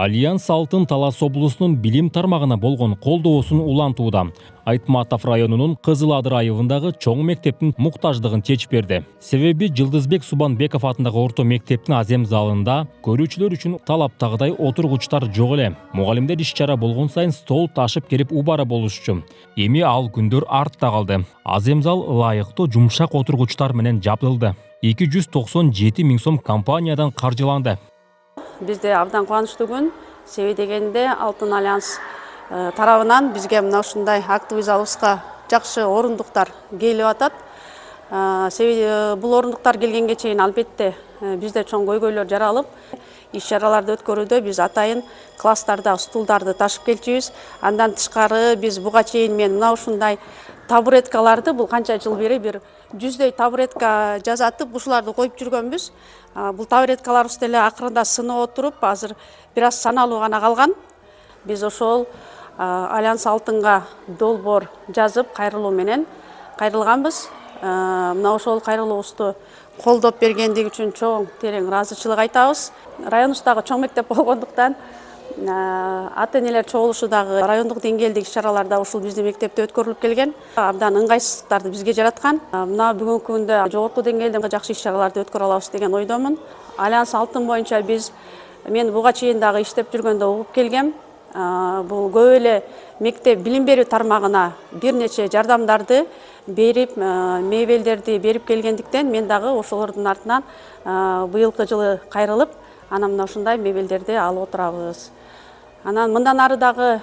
Альянс Алтын Талас облусунун билим тармагына болгон колдоосун улантууда. Айтматов районунун Кызыл Адыр айылындагы чоң мектептин муктаждыгын чечип берди. Себеби Жылдызбек Субанбеков атындагы орто мектептин азем залында көрүүчүлөр үчүн талаптагыдай отургучтар жок эле. Мугалимдер иш-чара болгон сайын стол ташып келип убара болушчу. Эми ал күндөр артта калды. Азем зал ылайыктуу жумшак отургучтар менен жабдылды. 297 миң сом компаниядан каржыланды. Бизде абдан кубанычтуу күн. Себеби дегенде Алтын Альянс тарабынан бизге мына ушундай актовый залыбызга жакшы орундуктар келип атат. Себеби бул орундуктар келгенге чейин албетте бизде чоң көйгөйлөр жаралып, иш-чараларды өткөрүүдө биз атайын класстарда стулдарды ташып келчүбүз. Андан тышкары биз буга чейин мен мына ушундай табуреткаларды бул канча жыл бери бир 100дөй табуретка жасатып ушуларды коюп жүргөнбүз. Бул табуреткаларыбыз деле акырында сынып отуруп, азыр бир аз саналуу гана калган. Биз ошол Альянс Алтынга долбоор жазып, кайрылуу менен кайрылганбыз. Мына ошол кайрылуубузду колдоп бергендиги үчүн чоң терең ыраазычылык айтабыз. Районубуздагы чоң мектеп болгондуктан ата-энелер чогулушу дагы райондук деңгээлдеги иш-чараларда ушул биздин мектепте өткөрүлүп келген. Абдан ыңгайсыздыктарды бизге жараткан. Мына бүгүнкү күндө жогорку деңгээлде жакшы иш-чараларды өткөрө алабыз деген ойдомун. Альянс Алтын боюнча мен буга чейин дагы иштеп жүргөндө угуп келгем. Бул көп эле мектеп билим берүү тармагына бир нече жардамдарды берип, мебелдерди берип келгендиктен мен дагы ошолордун артынан быйылкы жылы кайрылып, анан мына ушундай мебелдерди алып отурабыз. Анан мындан ары дагы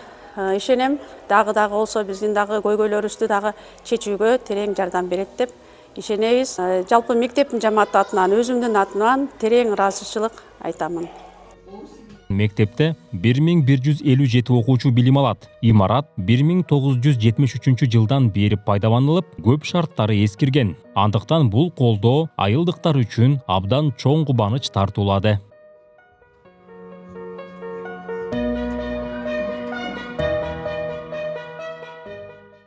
ишенем, дагы болсо биздин дагы көйгөйлөрүбүздү дагы чечүүгө терең жардам берет деп ишенебиз. Жалпы мектептин жамааты атынан, өзүмдүн атыман терең ыраазычылык айтамын. Мектепте 1157 окуучу билим алат. Имарат 1973 жылдан бери пайдаланылып, көп шарттары эскирген. Андыктан бул колдоо айылдыктар үчүн абдан чоң кубаныч тартуулады.